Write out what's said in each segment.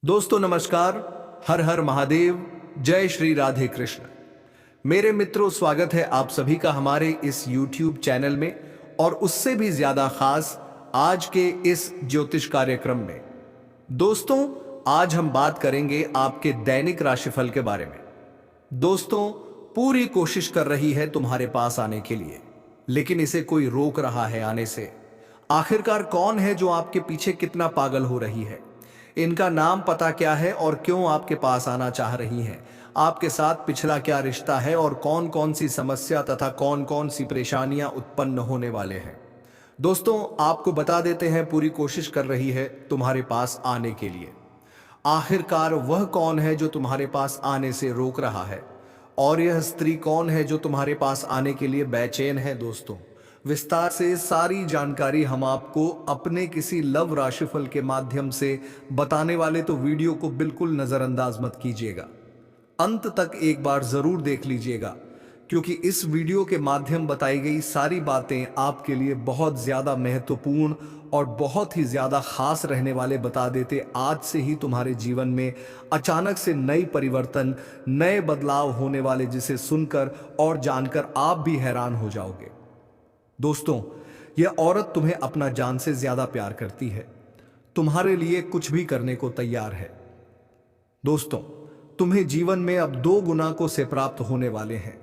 दोस्तों नमस्कार। हर हर महादेव। जय श्री राधे कृष्ण। मेरे मित्रों, स्वागत है आप सभी का हमारे इस YouTube चैनल में और उससे भी ज्यादा खास आज के इस ज्योतिष कार्यक्रम में। दोस्तों, आज हम बात करेंगे आपके दैनिक राशिफल के बारे में। दोस्तों, पूरी कोशिश कर रही है तुम्हारे पास आने के लिए, लेकिन इसे कोई रोक रहा है आने से। आखिरकार कौन है जो आपके पीछे कितना पागल हो रही है? इनका नाम पता क्या है और क्यों आपके पास आना चाह रही हैं? आपके साथ पिछला क्या रिश्ता है और कौन कौन सी समस्या तथा कौन कौन सी परेशानियां उत्पन्न होने वाले हैं? दोस्तों, आपको बता देते हैं, पूरी कोशिश कर रही है तुम्हारे पास आने के लिए। आखिरकार वह कौन है जो तुम्हारे पास आने से रोक रहा है, और यह स्त्री कौन है जो तुम्हारे पास आने के लिए बेचैन है? दोस्तों, विस्तार से सारी जानकारी हम आपको अपने किसी लव राशिफल के माध्यम से बताने वाले, तो वीडियो को बिल्कुल नजरअंदाज मत कीजिएगा, अंत तक एक बार जरूर देख लीजिएगा, क्योंकि इस वीडियो के माध्यम बताई गई सारी बातें आपके लिए बहुत ज्यादा महत्वपूर्ण और बहुत ही ज्यादा खास रहने वाले। बता देते, आज से ही तुम्हारे जीवन में अचानक से नई परिवर्तन, नए बदलाव होने वाले, जिसे सुनकर और जानकर आप भी हैरान हो जाओगे। दोस्तों, यह औरत तुम्हें अपना जान से ज्यादा प्यार करती है, तुम्हारे लिए कुछ भी करने को तैयार है। दोस्तों, तुम्हें जीवन में अब 2 गुना को से प्राप्त होने वाले हैं।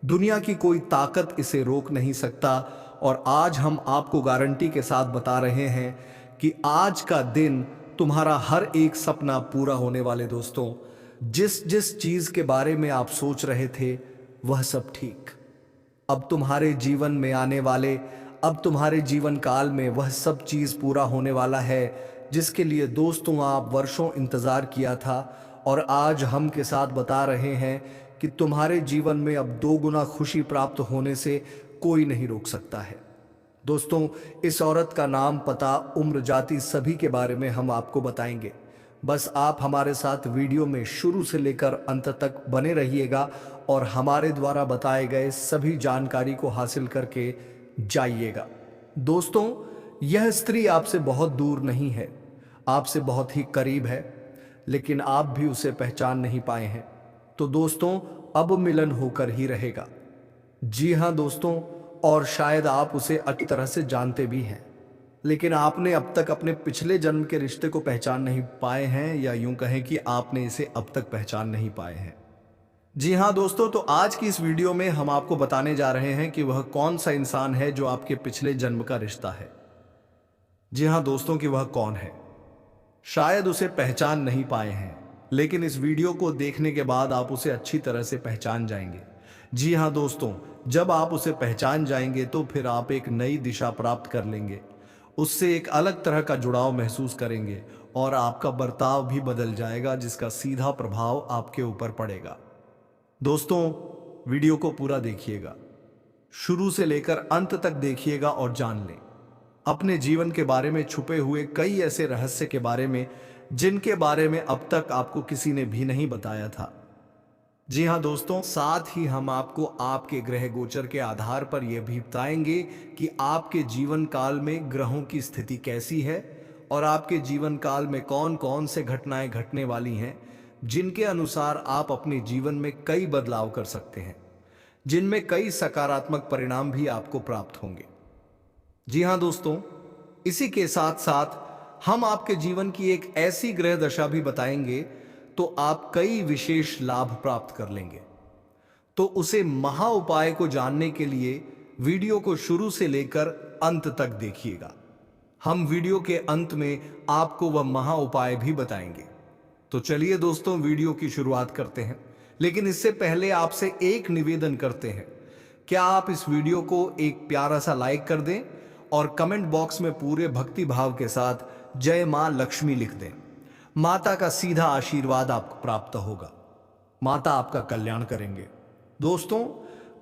दुनिया की कोई ताकत इसे रोक नहीं सकता, और आज हम आपको गारंटी के साथ बता रहे हैं कि आज का दिन तुम्हारा हर एक सपना पूरा होने वाले। दोस्तों, जिस जिस चीज के बारे में आप सोच रहे थे, वह सब ठीक अब तुम्हारे जीवन में आने वाले, अब तुम्हारे जीवन काल में वह सब चीज पूरा होने वाला है, जिसके लिए दोस्तों आप वर्षों इंतजार किया था। और आज हम के साथ बता रहे हैं कि तुम्हारे जीवन में अब 2 गुना खुशी प्राप्त होने से कोई नहीं रोक सकता है। दोस्तों, इस औरत का नाम, पता, उम्र, जाति सभी के बारे में हम आपको बताएंगे। बस आप हमारे साथ वीडियो में शुरू से लेकर अंत तक बने रहिएगा और हमारे द्वारा बताए गए सभी जानकारी को हासिल करके जाइएगा। दोस्तों, यह स्त्री आपसे बहुत दूर नहीं है, आपसे बहुत ही करीब है, लेकिन आप भी उसे पहचान नहीं पाए हैं। तो दोस्तों, अब मिलन होकर ही रहेगा। जी हाँ दोस्तों, और शायद आप उसे अच्छी तरह से जानते भी हैं, लेकिन आपने अब तक अपने पिछले जन्म के रिश्ते को पहचान नहीं पाए हैं, या यूं कहें कि आपने इसे अब तक पहचान नहीं पाए हैं। जी हाँ दोस्तों, तो आज की इस वीडियो में हम आपको बताने जा रहे हैं कि वह कौन सा इंसान है जो आपके पिछले जन्म का रिश्ता है। जी हाँ दोस्तों, कि वह कौन है, शायद उसे पहचान नहीं पाए हैं, लेकिन इस वीडियो को देखने के बाद आप उसे अच्छी तरह से पहचान जाएंगे। जी हाँ दोस्तों, जब आप उसे पहचान जाएंगे तो फिर आप एक नई दिशा प्राप्त कर लेंगे, उससे एक अलग तरह का जुड़ाव महसूस करेंगे और आपका बर्ताव भी बदल जाएगा, जिसका सीधा प्रभाव आपके ऊपर पड़ेगा। दोस्तों, वीडियो को पूरा देखिएगा, शुरू से लेकर अंत तक देखिएगा और जान लें अपने जीवन के बारे में छुपे हुए कई ऐसे रहस्य के बारे में, जिनके बारे में अब तक आपको किसी ने भी नहीं बताया था। जी हाँ दोस्तों, साथ ही हम आपको आपके ग्रह गोचर के आधार पर यह भी बताएंगे कि आपके जीवन काल में ग्रहों की स्थिति कैसी है और आपके जीवन काल में कौन कौन से घटनाएं घटने वाली हैं, जिनके अनुसार आप अपने जीवन में कई बदलाव कर सकते हैं, जिनमें कई सकारात्मक परिणाम भी आपको प्राप्त होंगे। जी हाँ दोस्तों, इसी के साथ साथ हम आपके जीवन की एक ऐसी ग्रह दशा भी बताएंगे, तो आप कई विशेष लाभ प्राप्त कर लेंगे। तो उसे महा उपाय को जानने के लिए वीडियो को शुरू से लेकर अंत तक देखिएगा। हम वीडियो के अंत में आपको वह महा उपाय भी बताएंगे। तो चलिए दोस्तों, वीडियो की शुरुआत करते हैं, लेकिन इससे पहले आपसे एक निवेदन करते हैं, क्या आप इस वीडियो को एक प्यारा सा लाइक कर दें और कमेंट बॉक्स में पूरे भक्ति भाव के साथ जय मां लक्ष्मी लिख दें। माता का सीधा आशीर्वाद आपको प्राप्त होगा, माता आपका कल्याण करेंगे। दोस्तों,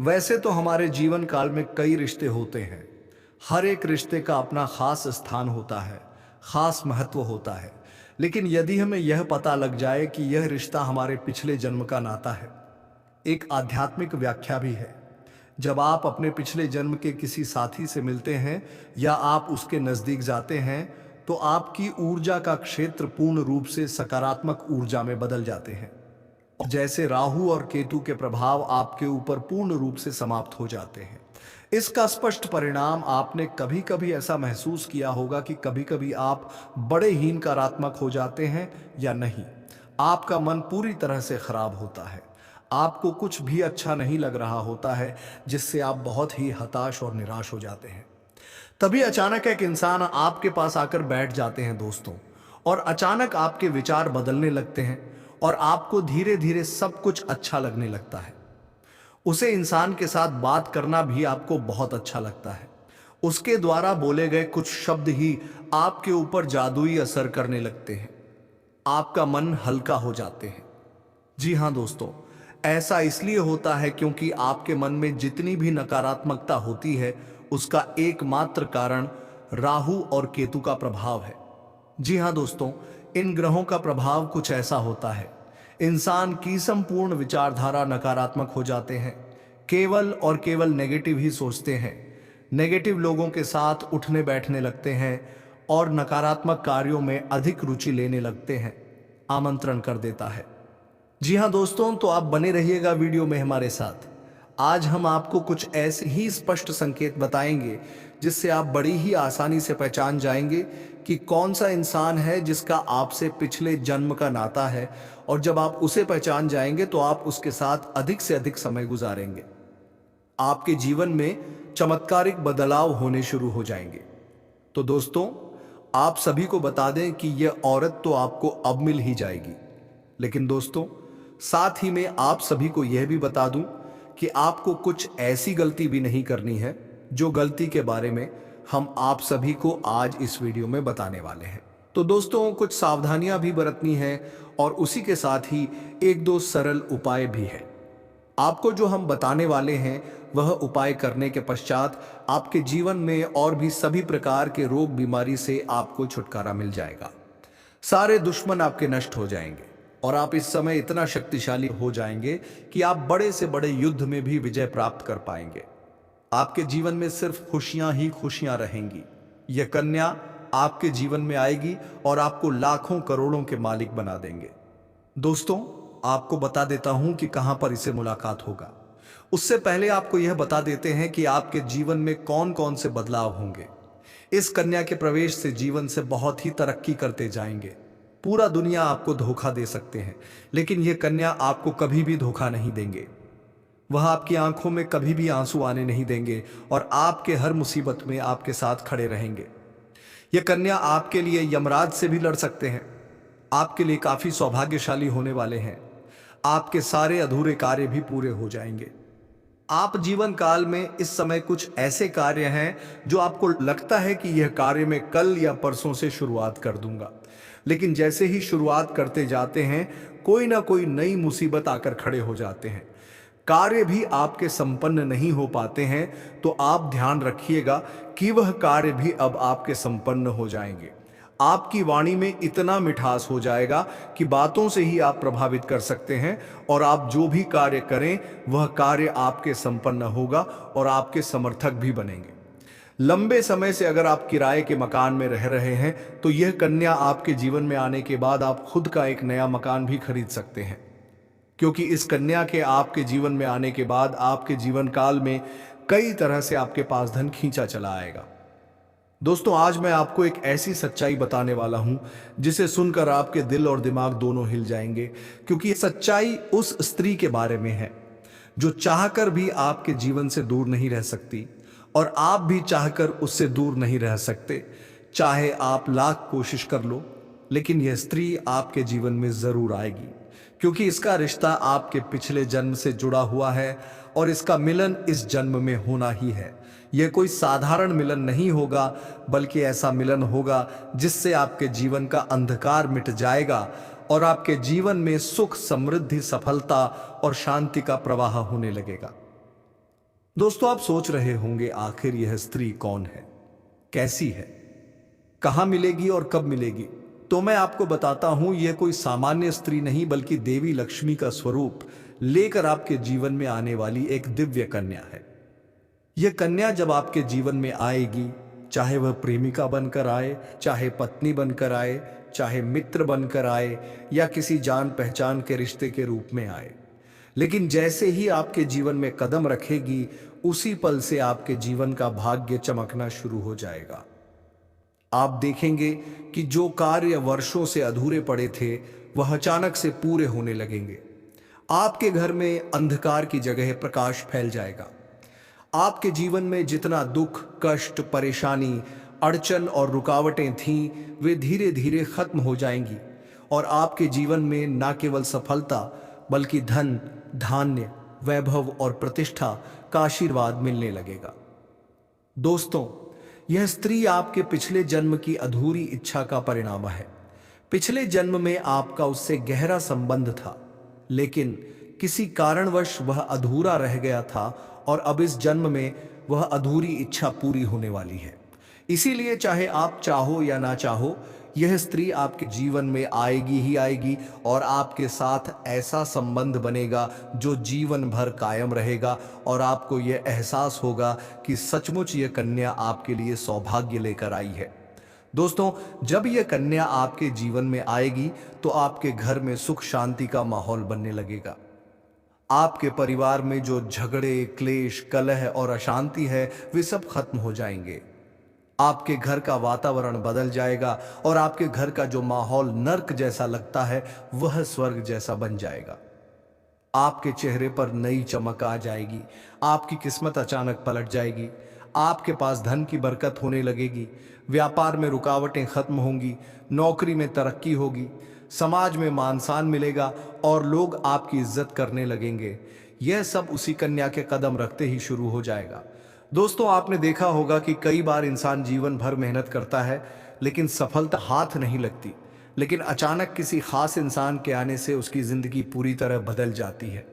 वैसे तो हमारे जीवन काल में कई रिश्ते होते हैं, हर एक रिश्ते का अपना खास स्थान होता है, खास महत्व होता है, लेकिन यदि हमें यह पता लग जाए कि यह रिश्ता हमारे पिछले जन्म का नाता है, एक आध्यात्मिक व्याख्या भी है। जब आप अपने पिछले जन्म के किसी साथी से मिलते हैं या आप उसके नजदीक जाते हैं, तो आपकी ऊर्जा का क्षेत्र पूर्ण रूप से सकारात्मक ऊर्जा में बदल जाते हैं। जैसे राहु और केतु के प्रभाव आपके ऊपर पूर्ण रूप से समाप्त हो जाते हैं। इसका स्पष्ट परिणाम आपने कभी कभी ऐसा महसूस किया होगा कि कभी कभी आप बड़े ही नकारात्मक हो जाते हैं या नहीं। आपका मन पूरी तरह से खराब होता है, आपको कुछ भी अच्छा नहीं लग रहा होता है, जिससे आप बहुत ही हताश और निराश हो जाते हैं। तभी अचानक एक इंसान आपके पास आकर बैठ जाते हैं दोस्तों, और अचानक आपके विचार बदलने लगते हैं और आपको धीरे धीरे सब कुछ अच्छा लगने लगता है। उसे इंसान के साथ बात करना भी आपको बहुत अच्छा लगता है। उसके द्वारा बोले गए कुछ शब्द ही आपके ऊपर जादुई असर करने लगते हैं, आपका मन हल्का हो जाते हैं। जी हाँ दोस्तों, ऐसा इसलिए होता है क्योंकि आपके मन में जितनी भी नकारात्मकता होती है उसका एकमात्र कारण राहु और केतु का प्रभाव है। जी हाँ दोस्तों, इन ग्रहों का प्रभाव कुछ ऐसा होता है, इंसान की संपूर्ण विचारधारा नकारात्मक हो जाते हैं, केवल और केवल नेगेटिव ही सोचते हैं, नेगेटिव लोगों के साथ उठने बैठने लगते हैं और नकारात्मक कार्यों में अधिक रुचि लेने लगते हैं, आमंत्रण कर देता है। जी हाँ दोस्तों, तो आप बने रहिएगा वीडियो में हमारे साथ। आज हम आपको कुछ ऐसे ही स्पष्ट संकेत बताएंगे जिससे आप बड़ी ही आसानी से पहचान जाएंगे कि कौन सा इंसान है जिसका आपसे पिछले जन्म का नाता है, और जब आप उसे पहचान जाएंगे तो आप उसके साथ अधिक से अधिक समय गुजारेंगे। आपके जीवन में चमत्कारिक बदलाव होने शुरू हो जाएंगे। तो दोस्तों, आप सभी को बता दें कि यह औरत तो आपको अब मिल ही जाएगी, लेकिन दोस्तों साथ ही में आप सभी को यह भी बता दूं कि आपको कुछ ऐसी गलती भी नहीं करनी है जो गलती के बारे में हम आप सभी को आज इस वीडियो में बताने वाले हैं। तो दोस्तों, कुछ सावधानियां भी बरतनी है और उसी के साथ ही एक दो सरल उपाय भी है। आपको जो हम बताने वाले हैं वह उपाय करने के पश्चात आपके जीवन में और भी सभी प्रकार के रोग बीमारी से आपको छुटकारा मिल जाएगा। सारे दुश्मन आपके नष्ट हो जाएंगे और आप इस समय इतना शक्तिशाली हो जाएंगे कि आप बड़े से बड़े युद्ध में भी विजय प्राप्त कर पाएंगे। आपके जीवन में सिर्फ खुशियां ही खुशियां रहेंगी। यह कन्या आपके जीवन में आएगी और आपको लाखों करोड़ों के मालिक बना देंगे। दोस्तों, आपको बता देता हूं कि कहां पर इसे मुलाकात होगा। उससे पहले आपको यह बता देते हैं कि आपके जीवन में कौन कौन से बदलाव होंगे। इस कन्या के प्रवेश से जीवन से बहुत ही तरक्की करते जाएंगे। पूरा दुनिया आपको धोखा दे सकते हैं, लेकिन यह कन्या आपको कभी भी धोखा नहीं देंगे। वह आपकी आंखों में कभी भी आंसू आने नहीं देंगे और आपके हर मुसीबत में आपके साथ खड़े रहेंगे। यह कन्या आपके लिए यमराज से भी लड़ सकते हैं। आपके लिए काफी सौभाग्यशाली होने वाले हैं। आपके सारे अधूरे कार्य भी पूरे हो जाएंगे। आप जीवन काल में इस समय कुछ ऐसे कार्य हैं जो आपको लगता है कि यह कार्य मैं कल या परसों से शुरुआत कर दूंगा, लेकिन जैसे ही शुरुआत करते जाते हैं कोई ना कोई नई मुसीबत आकर खड़े हो जाते हैं। कार्य भी आपके संपन्न नहीं हो पाते हैं, तो आप ध्यान रखिएगा कि वह कार्य भी अब आपके संपन्न हो जाएंगे। आपकी वाणी में इतना मिठास हो जाएगा कि बातों से ही आप प्रभावित कर सकते हैं और आप जो भी कार्य करें वह कार्य आपके संपन्न होगा और आपके समर्थक भी बनेंगे। लंबे समय से अगर आप किराए के मकान में रह रहे हैं तो यह कन्या आपके जीवन में आने के बाद आप खुद का एक नया मकान भी खरीद सकते हैं, क्योंकि इस कन्या के आपके जीवन में आने के बाद आपके जीवन काल में कई तरह से आपके पास धन खींचा चला आएगा। दोस्तों, आज मैं आपको एक ऐसी सच्चाई बताने वाला हूं जिसे सुनकर आपके दिल और दिमाग दोनों हिल जाएंगे, क्योंकि यह सच्चाई उस स्त्री के बारे में है जो चाहकर भी आपके जीवन से दूर नहीं रह सकती और आप भी चाहकर उससे दूर नहीं रह सकते। चाहे आप लाख कोशिश कर लो, लेकिन यह स्त्री आपके जीवन में जरूर आएगी, क्योंकि इसका रिश्ता आपके पिछले जन्म से जुड़ा हुआ है और इसका मिलन इस जन्म में होना ही है। यह कोई साधारण मिलन नहीं होगा, बल्कि ऐसा मिलन होगा जिससे आपके जीवन का अंधकार मिट जाएगा और आपके जीवन में सुख, समृद्धि, सफलता और शांति का प्रवाह होने लगेगा। दोस्तों, आप सोच रहे होंगे आखिर यह स्त्री कौन है, कैसी है, कहां मिलेगी और कब मिलेगी? तो मैं आपको बताता हूं, यह कोई सामान्य स्त्री नहीं बल्कि देवी लक्ष्मी का स्वरूप लेकर आपके जीवन में आने वाली एक दिव्य कन्या है। यह कन्या जब आपके जीवन में आएगी चाहे वह प्रेमिका बनकर आए, चाहे पत्नी बनकर आए, चाहे मित्र बनकर आए या किसी जान पहचान के रिश्ते के रूप में आए। लेकिन जैसे ही आपके जीवन में कदम रखेगी, उसी पल से आपके जीवन का भाग्य चमकना शुरू हो जाएगा। आप देखेंगे कि जो कार्य वर्षों से अधूरे पड़े थे, वह अचानक से पूरे होने लगेंगे। आपके घर में अंधकार की जगह प्रकाश फैल जाएगा। आपके जीवन में जितना दुख, कष्ट, परेशानी, अड़चन और रुकावटें थीं, वे धीरे धीरे खत्म हो जाएंगी और आपके जीवन में न केवल सफलता बल्कि धन, धान्य, वैभव और प्रतिष्ठा का आशीर्वाद मिलने लगेगा। दोस्तों, यह स्त्री आपके पिछले जन्म की अधूरी इच्छा का परिणाम है। पिछले जन्म में आपका उससे गहरा संबंध था, लेकिन किसी कारणवश वह अधूरा रह गया था और अब इस जन्म में वह अधूरी इच्छा पूरी होने वाली है। इसीलिए चाहे आप चाहो या ना चाहो, यह स्त्री आपके जीवन में आएगी ही आएगी और आपके साथ ऐसा संबंध बनेगा जो जीवन भर कायम रहेगा और आपको यह एहसास होगा कि सचमुच यह कन्या आपके लिए सौभाग्य लेकर आई है। दोस्तों, जब यह कन्या आपके जीवन में आएगी तो आपके घर में सुख शांति का माहौल बनने लगेगा। आपके परिवार में जो झगड़े, क्लेश, कलह और अशांति है, वे सब खत्म हो जाएंगे। आपके घर का वातावरण बदल जाएगा और आपके घर का जो माहौल नर्क जैसा लगता है, वह स्वर्ग जैसा बन जाएगा। आपके चेहरे पर नई चमक आ जाएगी। आपकी किस्मत अचानक पलट जाएगी। आपके पास धन की बरकत होने लगेगी। व्यापार में रुकावटें खत्म होंगी। नौकरी में तरक्की होगी। समाज में मान सम्मान मिलेगा और लोग आपकी इज्जत करने लगेंगे। यह सब उसी कन्या के कदम रखते ही शुरू हो जाएगा। दोस्तों, आपने देखा होगा कि कई बार इंसान जीवन भर मेहनत करता है, लेकिन सफलता हाथ नहीं लगती। लेकिन अचानक किसी खास इंसान के आने से उसकी जिंदगी पूरी तरह बदल जाती है।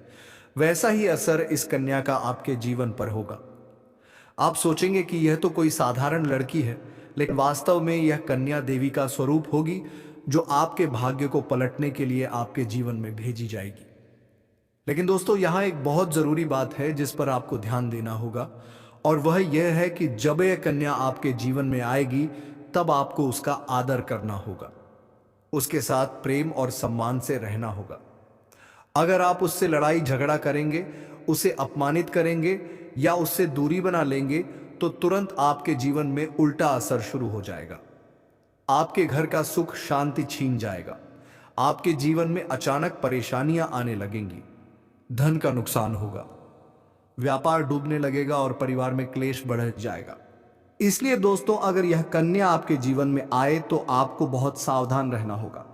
वैसा ही असर इस कन्या का आपके जीवन पर होगा। आप सोचेंगे कि यह तो कोई साधारण लड़की है, लेकिन वास्तव में यह कन्या देवी का स्वरूप होगी, जो आपके भाग्य को पलटने के लिए आपके जीवन में भेजी जाएगी। लेकिन दोस्तों, यहाँ एक बहुत जरूरी बात है जिस पर आपको ध्यान देना होगा, और वह यह है कि जब यह कन्या आपके जीवन में आएगी, तब आपको उसका आदर करना होगा। उसके साथ प्रेम और सम्मान से रहना होगा। अगर आप उससे लड़ाई झगड़ा करेंगे, उसे अपमानित करेंगे या उससे दूरी बना लेंगे, तो तुरंत आपके जीवन में उल्टा असर शुरू हो जाएगा। आपके घर का सुख शांति छीन जाएगा। आपके जीवन में अचानक परेशानियां आने लगेंगी। धन का नुकसान होगा। व्यापार डूबने लगेगा और परिवार में क्लेश बढ़ जाएगा। इसलिए दोस्तों, अगर यह कन्या आपके जीवन में आए तो आपको बहुत सावधान रहना होगा।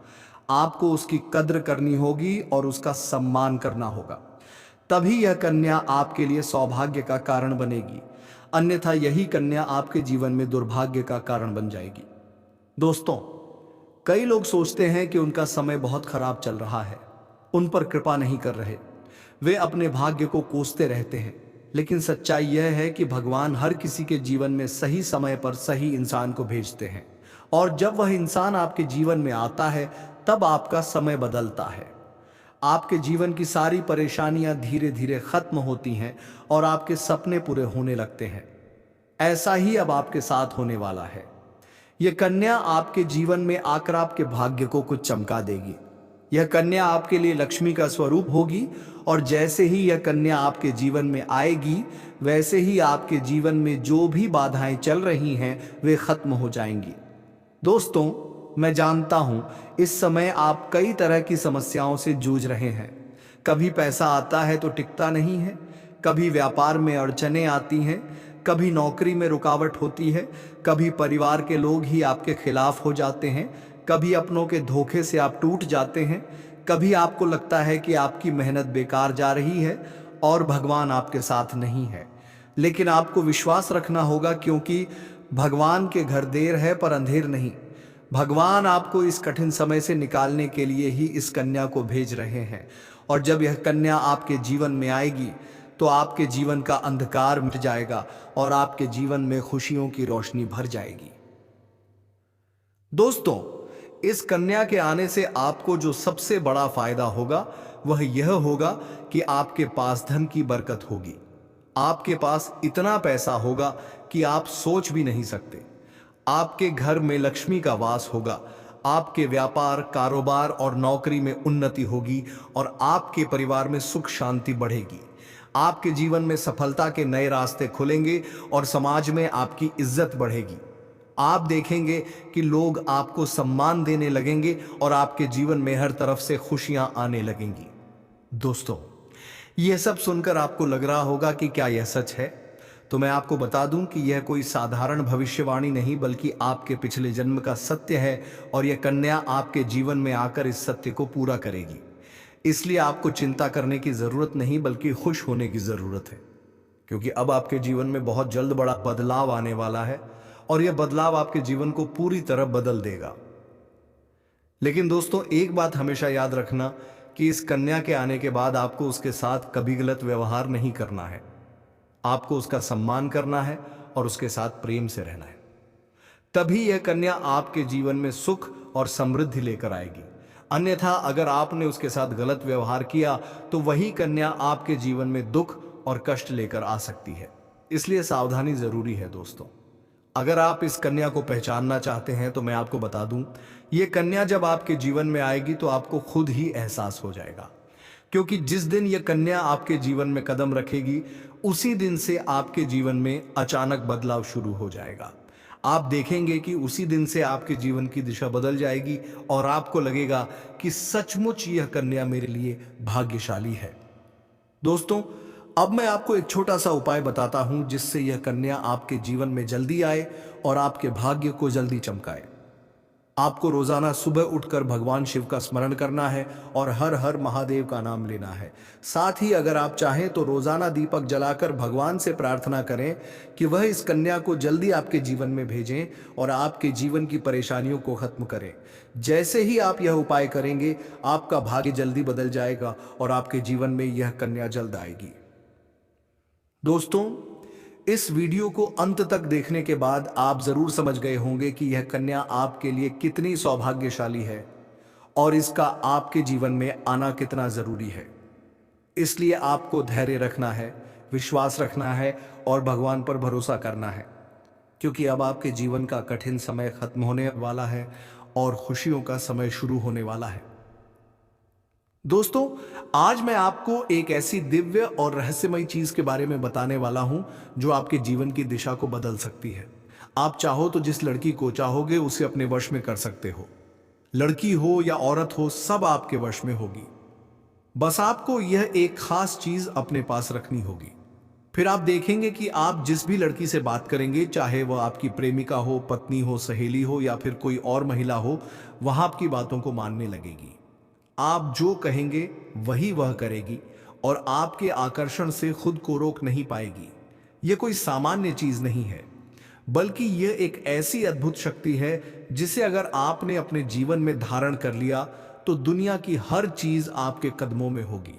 आपको उसकी कद्र करनी होगी और उसका सम्मान करना होगा। तभी यह कन्या आपके लिए सौभाग्य का कारण बनेगी। अन्यथा यही कन्या आपके जीवन में दुर्भाग्य का कारण बन जाएगी। दोस्तों, कई लोग सोचते हैं कि उनका समय बहुत खराब चल रहा है, उन पर कृपा नहीं कर रहे, वे अपने भाग्य को कोसते रहते हैं। लेकिन सच्चाई यह है कि भगवान हर किसी के जीवन में सही समय पर सही इंसान को भेजते हैं, और जब वह इंसान आपके जीवन में आता है, तब आपका समय बदलता है। आपके जीवन की सारी परेशानियां धीरे धीरे खत्म होती हैं और आपके सपने पूरे होने लगते हैं। ऐसा ही अब आपके साथ होने वाला है। यह कन्या आपके जीवन में आकर आपके भाग्य को कुछ चमका देगी। यह कन्या आपके लिए लक्ष्मी का स्वरूप होगी, और जैसे ही यह कन्या आपके जीवन में आएगी, वैसे ही आपके जीवन में जो भी बाधाएं चल रही हैं, वे खत्म हो जाएंगी। दोस्तों, मैं जानता हूं इस समय आप कई तरह की समस्याओं से जूझ रहे हैं। कभी पैसा आता है तो टिकता नहीं है, कभी व्यापार में अड़चनें आती हैं, कभी नौकरी में रुकावट होती है, कभी परिवार के लोग ही आपके खिलाफ हो जाते हैं, कभी अपनों के धोखे से आप टूट जाते हैं, कभी आपको लगता है कि आपकी मेहनत बेकार जा रही है और भगवान आपके साथ नहीं है। लेकिन आपको विश्वास रखना होगा, क्योंकि भगवान के घर देर है पर अंधेर नहीं। भगवान आपको इस कठिन समय से निकालने के लिए ही इस कन्या को भेज रहे हैं, और जब यह कन्या आपके जीवन में आएगी तो आपके जीवन का अंधकार मिट जाएगा और आपके जीवन में खुशियों की रोशनी भर जाएगी। दोस्तों, इस कन्या के आने से आपको जो सबसे बड़ा फायदा होगा, वह यह होगा कि आपके पास धन की बरकत होगी। आपके पास इतना पैसा होगा कि आप सोच भी नहीं सकते। आपके घर में लक्ष्मी का वास होगा, आपके व्यापार, कारोबार और नौकरी में उन्नति होगी और आपके परिवार में सुख शांति बढ़ेगी। आपके जीवन में सफलता के नए रास्ते खुलेंगे और समाज में आपकी इज्जत बढ़ेगी। आप देखेंगे कि लोग आपको सम्मान देने लगेंगे और आपके जीवन में हर तरफ से खुशियां आने लगेंगी। दोस्तों, यह सब सुनकर आपको लग रहा होगा कि क्या यह सच है? तो मैं आपको बता दूं कि यह कोई साधारण भविष्यवाणी नहीं, बल्कि आपके पिछले जन्म का सत्य है और यह कन्या आपके जीवन में आकर इस सत्य को पूरा करेगी। इसलिए आपको चिंता करने की जरूरत नहीं, बल्कि खुश होने की जरूरत है, क्योंकि अब आपके जीवन में बहुत जल्द बड़ा बदलाव आने वाला है और यह बदलाव आपके जीवन को पूरी तरह बदल देगा। लेकिन दोस्तों, एक बात हमेशा याद रखना कि इस कन्या के आने के बाद आपको उसके साथ कभी गलत व्यवहार नहीं करना है। आपको उसका सम्मान करना है और उसके साथ प्रेम से रहना है। तभी यह कन्या आपके जीवन में सुख और समृद्धि लेकर आएगी। अन्यथा अगर आपने उसके साथ गलत व्यवहार किया तो वही कन्या आपके जीवन में दुख और कष्ट लेकर आ सकती है। इसलिए सावधानी जरूरी है दोस्तों। अगर आप इस कन्या को पहचानना चाहते हैं तो मैं आपको बता दूं, यह कन्या जब आपके जीवन में आएगी तो आपको खुद ही एहसास हो जाएगा, क्योंकि जिस दिन यह कन्या आपके जीवन में कदम रखेगी उसी दिन से आपके जीवन में अचानक बदलाव शुरू हो जाएगा। आप देखेंगे कि उसी दिन से आपके जीवन की दिशा बदल जाएगी और आपको लगेगा कि सचमुच यह कन्या मेरे लिए भाग्यशाली है। दोस्तों, अब मैं आपको एक छोटा सा उपाय बताता हूं जिससे यह कन्या आपके जीवन में जल्दी आए और आपके भाग्य को जल्दी चमकाए। आपको रोजाना सुबह उठकर भगवान शिव का स्मरण करना है और हर हर महादेव का नाम लेना है। साथ ही अगर आप चाहें तो रोजाना दीपक जलाकर भगवान से प्रार्थना करें कि वह इस कन्या को जल्दी आपके जीवन में भेजें और आपके जीवन की परेशानियों को खत्म करें। जैसे ही आप यह उपाय करेंगे, आपका भाग्य जल्दी बदल जाएगा और आपके जीवन में यह कन्या जल्द आएगी। दोस्तों, इस वीडियो को अंत तक देखने के बाद आप जरूर समझ गए होंगे कि यह कन्या आपके लिए कितनी सौभाग्यशाली है और इसका आपके जीवन में आना कितना जरूरी है। इसलिए आपको धैर्य रखना है, विश्वास रखना है और भगवान पर भरोसा करना है, क्योंकि अब आपके जीवन का कठिन समय खत्म होने वाला है और खुशियों का समय शुरू होने वाला है। दोस्तों, आज मैं आपको एक ऐसी दिव्य और रहस्यमयी चीज के बारे में बताने वाला हूं जो आपके जीवन की दिशा को बदल सकती है। आप चाहो तो जिस लड़की को चाहोगे उसे अपने वश में कर सकते हो। लड़की हो या औरत हो, सब आपके वश में होगी। बस आपको यह एक खास चीज अपने पास रखनी होगी। फिर आप देखेंगे कि आप जिस भी लड़की से बात करेंगे, चाहे वह आपकी प्रेमिका हो, पत्नी हो, सहेली हो या फिर कोई और महिला हो, वह आपकी बातों को मानने लगेगी। आप जो कहेंगे वही वह करेगी और आपके आकर्षण से खुद को रोक नहीं पाएगी। यह कोई सामान्य चीज नहीं है, बल्कि यह एक ऐसी अद्भुत शक्ति है जिसे अगर आपने अपने जीवन में धारण कर लिया तो दुनिया की हर चीज आपके कदमों में होगी।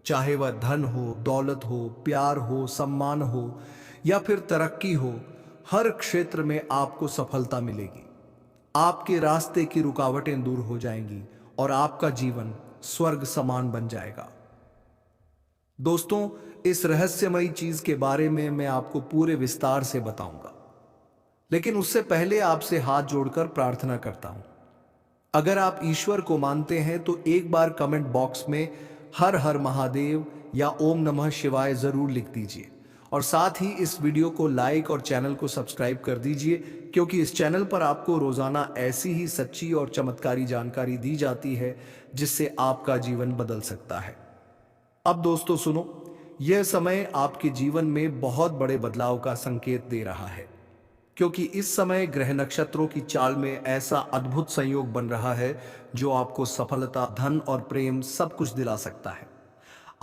चाहे वह धन हो, दौलत हो, प्यार हो, सम्मान हो या फिर तरक्की हो, हर क्षेत्र में आपको सफलता मिलेगी। आपके रास्ते की रुकावटें दूर हो जाएंगी और आपका जीवन स्वर्ग समान बन जाएगा। दोस्तों, इस रहस्यमयी चीज के बारे में मैं आपको पूरे विस्तार से बताऊंगा, लेकिन उससे पहले आपसे हाथ जोड़कर प्रार्थना करता हूं। अगर आप ईश्वर को मानते हैं तो एक बार कमेंट बॉक्स में हर हर महादेव या ओम नमः शिवाय जरूर लिख दीजिए और साथ ही इस वीडियो को लाइक और चैनल को सब्सक्राइब कर दीजिए, क्योंकि इस चैनल पर आपको रोजाना ऐसी ही सच्ची और चमत्कारी जानकारी दी जाती है जिससे आपका जीवन बदल सकता है। अब दोस्तों सुनो, यह समय आपके जीवन में बहुत बड़े बदलाव का संकेत दे रहा है, क्योंकि इस समय ग्रह नक्षत्रों की चाल में ऐसा अद्भुत संयोग बन रहा है जो आपको सफलता, धन और प्रेम सब कुछ दिला सकता है।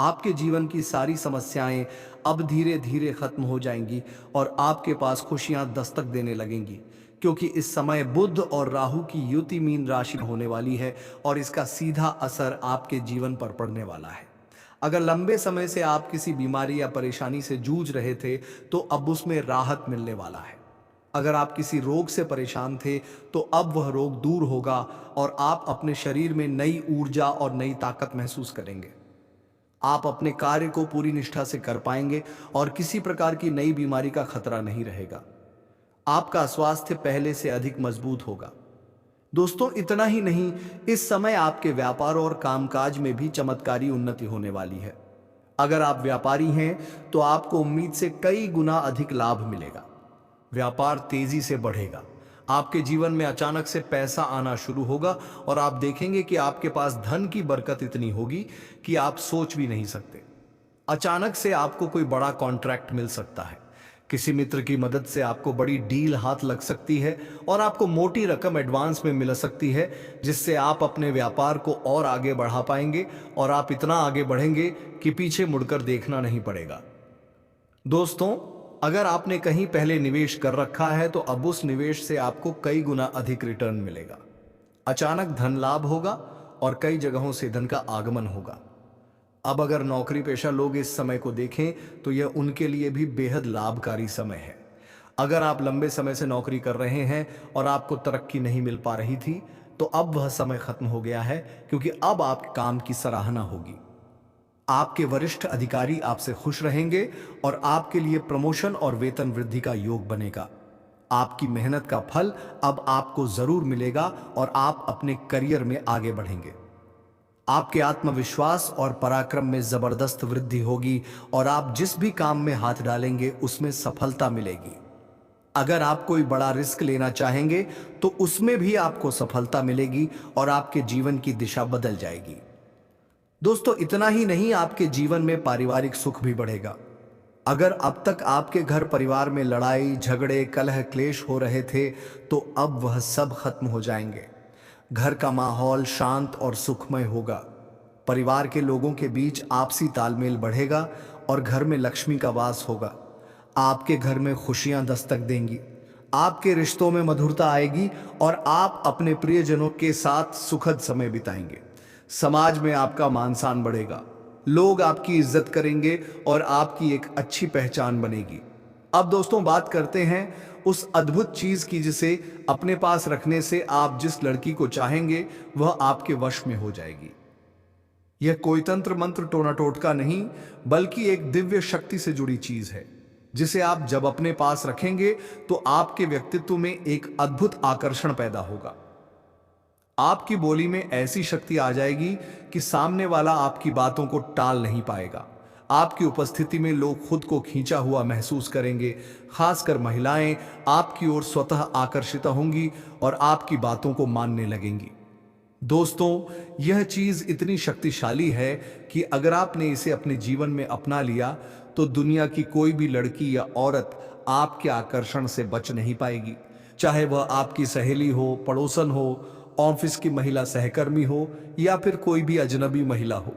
आपके जीवन की सारी समस्याएं अब धीरे धीरे खत्म हो जाएंगी और आपके पास खुशियां दस्तक देने लगेंगी, क्योंकि इस समय बुध और राहु की युति मीन राशि में होने वाली है और इसका सीधा असर आपके जीवन पर पड़ने वाला है। अगर लंबे समय से आप किसी बीमारी या परेशानी से जूझ रहे थे तो अब उसमें राहत मिलने वाला है। अगर आप किसी रोग से परेशान थे तो अब वह रोग दूर होगा और आप अपने शरीर में नई ऊर्जा और नई ताकत महसूस करेंगे। आप अपने कार्य को पूरी निष्ठा से कर पाएंगे और किसी प्रकार की नई बीमारी का खतरा नहीं रहेगा। आपका स्वास्थ्य पहले से अधिक मजबूत होगा। दोस्तों, इतना ही नहीं, इस समय आपके व्यापार और कामकाज में भी चमत्कारी उन्नति होने वाली है। अगर आप व्यापारी हैं तो आपको उम्मीद से कई गुना अधिक लाभ मिलेगा। व्यापार तेजी से बढ़ेगा। आपके जीवन में अचानक से पैसा आना शुरू होगा और आप देखेंगे कि आपके पास धन की बरकत इतनी होगी कि आप सोच भी नहीं सकते। अचानक से आपको कोई बड़ा कॉन्ट्रैक्ट मिल सकता है। किसी मित्र की मदद से आपको बड़ी डील हाथ लग सकती है और आपको मोटी रकम एडवांस में मिल सकती है, जिससे आप अपने व्यापार को और आगे बढ़ा पाएंगे और आप इतना आगे बढ़ेंगे कि पीछे मुड़कर देखना नहीं पड़ेगा। दोस्तों, अगर आपने कहीं पहले निवेश कर रखा है तो अब उस निवेश से आपको कई गुना अधिक रिटर्न मिलेगा। अचानक धन लाभ होगा और कई जगहों से धन का आगमन होगा। अब अगर नौकरी पेशा लोग इस समय को देखें तो यह उनके लिए भी बेहद लाभकारी समय है। अगर आप लंबे समय से नौकरी कर रहे हैं और आपको तरक्की नहीं मिल पा रही थी, तो अब वह समय खत्म हो गया है, क्योंकि अब आपके काम की सराहना होगी। आपके वरिष्ठ अधिकारी आपसे खुश रहेंगे और आपके लिए प्रमोशन और वेतन वृद्धि का योग बनेगा। आपकी मेहनत का फल अब आपको जरूर मिलेगा और आप अपने करियर में आगे बढ़ेंगे। आपके आत्मविश्वास और पराक्रम में जबरदस्त वृद्धि होगी और आप जिस भी काम में हाथ डालेंगे उसमें सफलता मिलेगी। अगर आप कोई बड़ा रिस्क लेना चाहेंगे तो उसमें भी आपको सफलता मिलेगी और आपके जीवन की दिशा बदल जाएगी। दोस्तों, इतना ही नहीं, आपके जीवन में पारिवारिक सुख भी बढ़ेगा। अगर अब तक आपके घर परिवार में लड़ाई झगड़े कलह क्लेश हो रहे थे तो अब वह सब खत्म हो जाएंगे। घर का माहौल शांत और सुखमय होगा। परिवार के लोगों के बीच आपसी तालमेल बढ़ेगा और घर में लक्ष्मी का वास होगा। आपके घर में खुशियां दस्तक देंगी। आपके रिश्तों में मधुरता आएगी और आप अपने प्रियजनों के साथ सुखद समय बिताएंगे। समाज में आपका मान सम्मान बढ़ेगा। लोग आपकी इज्जत करेंगे और आपकी एक अच्छी पहचान बनेगी। अब दोस्तों, बात करते हैं उस अद्भुत चीज की जिसे अपने पास रखने से आप जिस लड़की को चाहेंगे वह आपके वश में हो जाएगी। यह कोई तंत्र मंत्र टोना टोटका नहीं, बल्कि एक दिव्य शक्ति से जुड़ी चीज है, जिसे आप जब अपने पास रखेंगे तो आपके व्यक्तित्व में एक अद्भुत आकर्षण पैदा होगा। आपकी बोली में ऐसी शक्ति आ जाएगी कि सामने वाला आपकी बातों को टाल नहीं पाएगा। आपकी उपस्थिति में लोग खुद को खींचा हुआ महसूस करेंगे। खासकर महिलाएं आपकी ओर स्वतः आकर्षित होंगी और आपकी बातों को मानने लगेंगी। दोस्तों, यह चीज इतनी शक्तिशाली है कि अगर आपने इसे अपने जीवन में अपना लिया तो दुनिया की कोई भी लड़की या औरत आपके आकर्षण से बच नहीं पाएगी। चाहे वह आपकी सहेली हो, पड़ोसन हो, ऑफिस की महिला सहकर्मी हो या फिर कोई भी अजनबी महिला हो,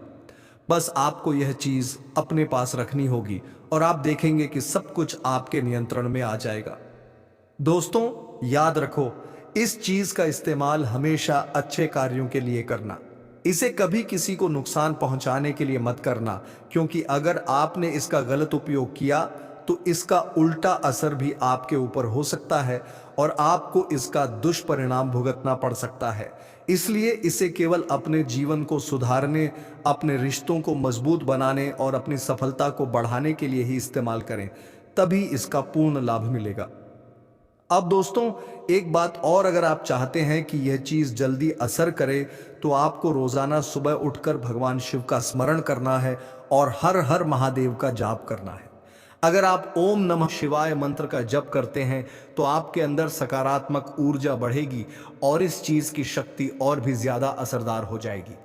बस आपको यह चीज अपने पास रखनी होगी और आप देखेंगे कि सब कुछ आपके नियंत्रण में आ जाएगा। दोस्तों, याद रखो, इस चीज का इस्तेमाल हमेशा अच्छे कार्यों के लिए करना। इसे कभी किसी को नुकसान पहुंचाने के लिए मत करना, क्योंकि अगर आपने इसका गलत उपयोग किया तो इसका उल्टा असर भी आपके ऊपर हो सकता है और आपको इसका दुष्परिणाम भुगतना पड़ सकता है। इसलिए इसे केवल अपने जीवन को सुधारने, अपने रिश्तों को मजबूत बनाने और अपनी सफलता को बढ़ाने के लिए ही इस्तेमाल करें, तभी इसका पूर्ण लाभ मिलेगा। अब दोस्तों, एक बात और, अगर आप चाहते हैं कि यह चीज जल्दी असर करे तो आपको रोजाना सुबह उठकर भगवान शिव का स्मरण करना है और हर हर महादेव का जाप करना है। अगर आप ओम नमः शिवाय मंत्र का जप करते हैं तो आपके अंदर सकारात्मक ऊर्जा बढ़ेगी और इस चीज की शक्ति और भी ज्यादा असरदार हो जाएगी।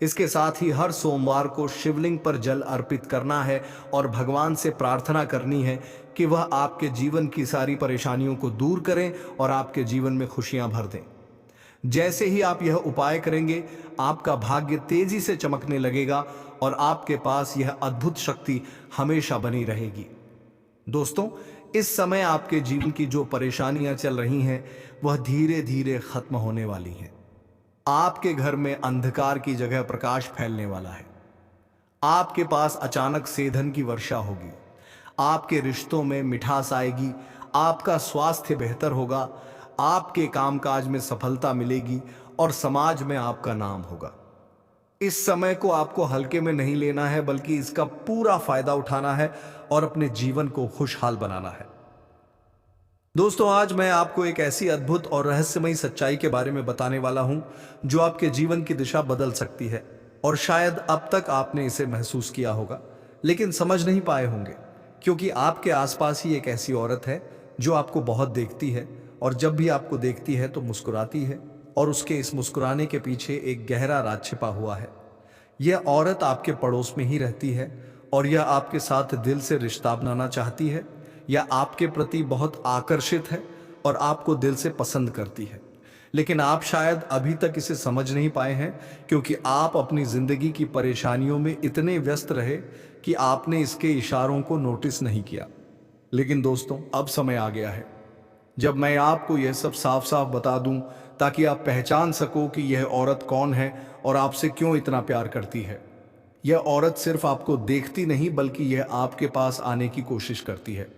इसके साथ ही हर सोमवार को शिवलिंग पर जल अर्पित करना है और भगवान से प्रार्थना करनी है कि वह आपके जीवन की सारी परेशानियों को दूर करें और आपके जीवन में खुशियां भर दें। जैसे ही आप यह उपाय करेंगे, आपका भाग्य तेजी से चमकने लगेगा और आपके पास यह अद्भुत शक्ति हमेशा बनी रहेगी। दोस्तों, इस समय आपके जीवन की जो परेशानियां चल रही हैं वह धीरे धीरे खत्म होने वाली हैं। आपके घर में अंधकार की जगह प्रकाश फैलने वाला है। आपके पास अचानक से धन की वर्षा होगी। आपके रिश्तों में मिठास आएगी। आपका स्वास्थ्य बेहतर होगा। आपके कामकाज में सफलता मिलेगी और समाज में आपका नाम होगा। इस समय को आपको हल्के में नहीं लेना है, बल्कि इसका पूरा फायदा उठाना है और अपने जीवन को खुशहाल बनाना है। दोस्तों, आज मैं आपको एक ऐसी अद्भुत और रहस्यमयी सच्चाई के बारे में बताने वाला हूं जो आपके जीवन की दिशा बदल सकती है। और शायद अब तक आपने इसे महसूस किया होगा लेकिन समझ नहीं पाए होंगे, क्योंकि आपके आसपास ही एक ऐसी औरत है जो आपको बहुत देखती है, और जब भी आपको देखती है तो मुस्कुराती है, और उसके इस मुस्कुराने के पीछे एक गहरा राज छिपा हुआ है। यह औरत आपके पड़ोस में ही रहती है, और यह आपके साथ दिल से रिश्ता बनाना चाहती है, या आपके प्रति बहुत आकर्षित है और आपको दिल से पसंद करती है। लेकिन आप शायद अभी तक इसे समझ नहीं पाए हैं, क्योंकि आप अपनी जिंदगी की परेशानियों में इतने व्यस्त रहे कि आपने इसके इशारों को नोटिस नहीं किया। लेकिन दोस्तों, अब समय आ गया है जब मैं आपको यह सब साफ साफ बता दूं, ताकि आप पहचान सको कि यह औरत कौन है और आपसे क्यों इतना प्यार करती है। यह औरत सिर्फ आपको देखती नहीं, बल्कि यह आपके पास आने की कोशिश करती है।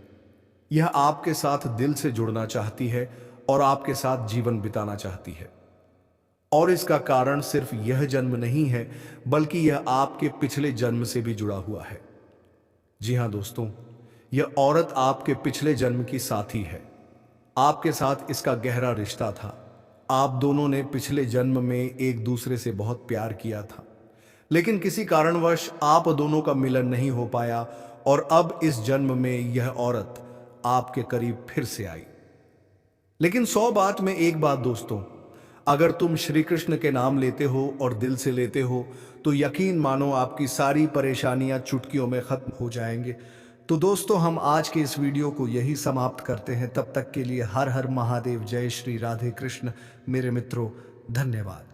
यह आपके साथ दिल से जुड़ना चाहती है और आपके साथ जीवन बिताना चाहती है। और इसका कारण सिर्फ यह जन्म नहीं है, बल्कि यह आपके पिछले जन्म से भी जुड़ा हुआ है। जी हाँ दोस्तों, यह औरत आपके पिछले जन्म की साथी है। आपके साथ इसका गहरा रिश्ता था। आप दोनों ने पिछले जन्म में एक दूसरे से बहुत प्यार किया था, लेकिन किसी कारणवश आप दोनों का मिलन नहीं हो पाया, और अब इस जन्म में यह औरत आपके करीब फिर से आई। लेकिन 100 बात में एक बात दोस्तों, अगर तुम श्री कृष्ण के नाम लेते हो और दिल से लेते हो, तो यकीन मानो आपकी सारी परेशानियां चुटकियों में खत्म हो जाएंगे। तो दोस्तों, हम आज के इस वीडियो को यही समाप्त करते हैं। तब तक के लिए हर हर महादेव। जय श्री राधे कृष्ण। मेरे मित्रों, धन्यवाद।